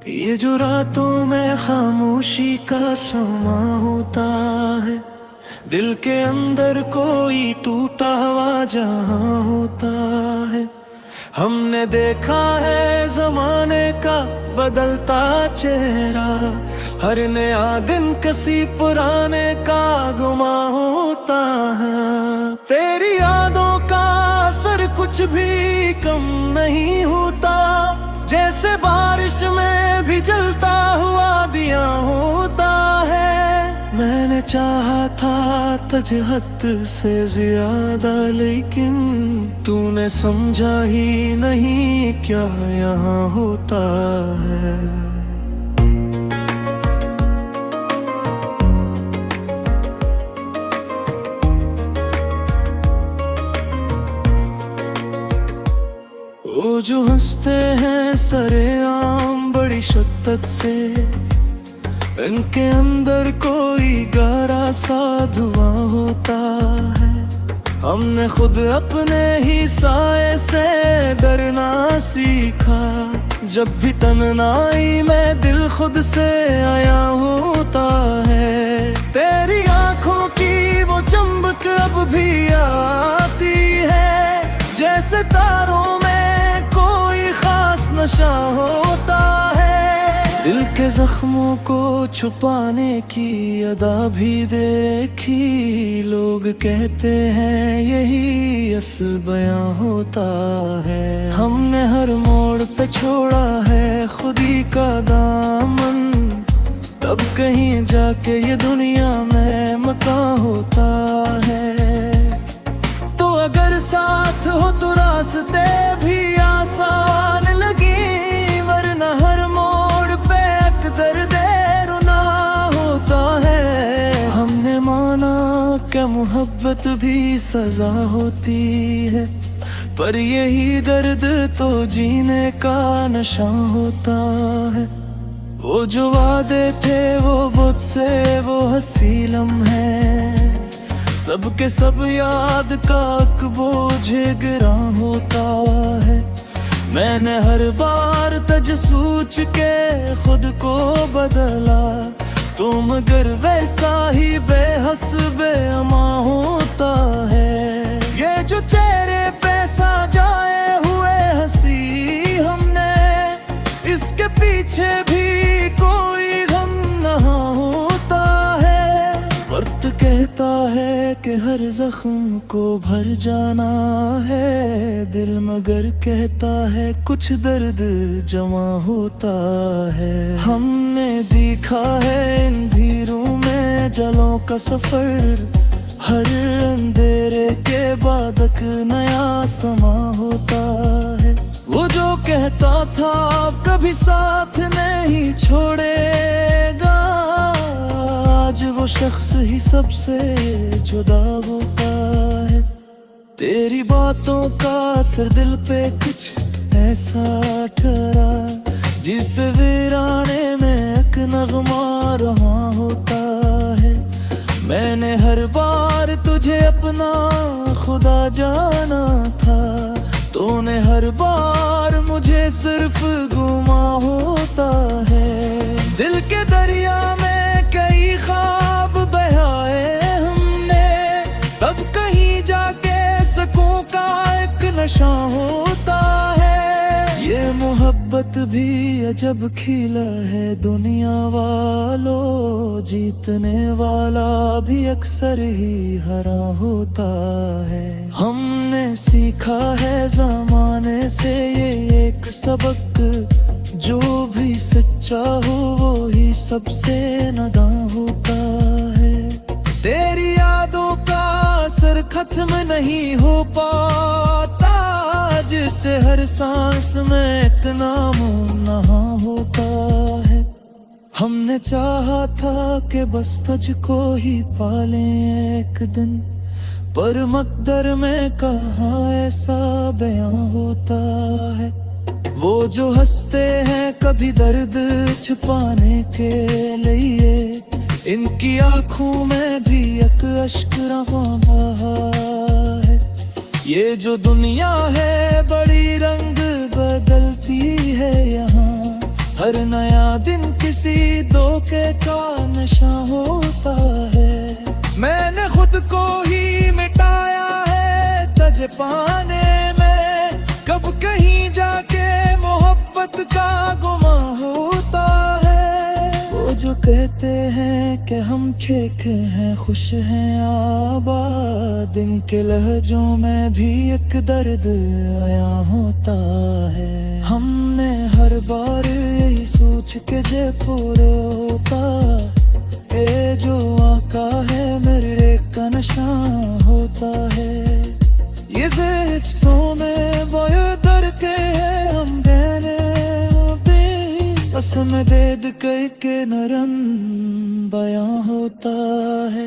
ये जो रातों में खामोशी का समा होता है, दिल के अंदर कोई टूटा हुआ जहां होता है। हमने देखा है जमाने का बदलता चेहरा, हर नया दिन किसी पुराने का गुमा होता है। तेरी यादों का असर कुछ भी कम नहीं होता, जैसे बारिश में भी जलता हुआ दिया होता है। मैंने चाहा था तुझे हद से ज्यादा, लेकिन तूने समझा ही नहीं क्या यहाँ होता है। वो जो हंसते हैं सरेआम बड़ी शिद्दत से, इनके अंदर कोई गहरा सा धुआं होता है। हमने खुद अपने ही साए से डरना सीखा, जब भी तन्हाई में दिल खुद से आया होता है। तेरी आंखों की वो चमक अब भी आती है, जैसे तारों नशा होता है। दिल के जख्मों को छुपाने की अदा भी देखी, लोग कहते हैं यही असल बयां होता है। हमने हर मोड़ पे छोड़ा है खुदी का दामन, तब कहीं जाके ये दुनिया में मकान होता है। तो अगर साथ हो तो रास्ते भी आसान लगे, वरना हर मोड़ पे एक दर्द रुना होता है। हमने माना कि मोहब्बत भी सजा होती है, पर यही दर्द तो जीने का नशा होता है। वो जो वादे थे वो मुझसे वो हंसी लम्हे, सबके सब याद का बोझ गिरा होता है। मैंने हर बार तज सोच के खुद को बदला, तो मगर वैसा ही बेहस बेअमा होता है। ये जो चेहरे पे सजाए हुए हंसी हमने, इसके पीछे भी कोई गम नहा होता है। वक्त कहता है कि हर जख्म को भर जाना है, दिल मगर कहता है कुछ दर्द जमा होता है। हमने देखा है इन धीरों में जलों का सफर, हर अंधेरे के बाद एक नया समा होता है। वो जो कहता था कभी साथ नहीं छोड़ेगा, आज वो शख्स ही सबसे जुदा होता है। तेरी बातों का असर दिल पे कुछ ऐसा ठहरा, जिस वीराने में एक नगमा रहा होता है। मैंने हर बार तुझे अपना खुदा जाना था, तूने हर बार मुझे सिर्फ गुमा होता है। दिल के दरिया में कई ख्वाब बहाए हमने, तब कहीं जाके सकूं का एक नशा होता है। ये मोहब्बत भी अजब खिला है दुनिया वालों, जीतने वाला भी अक्सर ही हरा होता है। हमने सीखा है जमाने से ये एक सबक, जो भी सच्चा हो वो ही सबसे नादां होता है। तेरी यादों का असर खत्म नहीं हो पाता, जिससे हर सांस में एक नाम नहा होता है। हमने चाहा था कि बस तुझको ही पालें एक दिन, पर मकदर में कहाँ ऐसा बयां होता है। वो जो हंसते हैं कभी दर्द छुपाने के लिए, इनकी आंखों में भी एक अश्क रहा है। ये जो दुनिया है बड़ी रंग बदलती है यहाँ, हर नया दिन किसी धोखे का नशा होता है। मैंने खुद को ही मिटाया है तज पाने में, कब कहीं जाके मोहब्बत का गुमा होता है। वो जो कहते हैं कि हम ठीक हैं खुश हैं आबाद, इनके लहजों में भी एक दर्द आया होता है। हमने हर बार यही सोच के जे पूरे होता, ये जो आका है मेरे का नशा होता है। ये बेहिफ्सों में बोए दर के हम देने होते, कसम दे के नरम बयां होता है।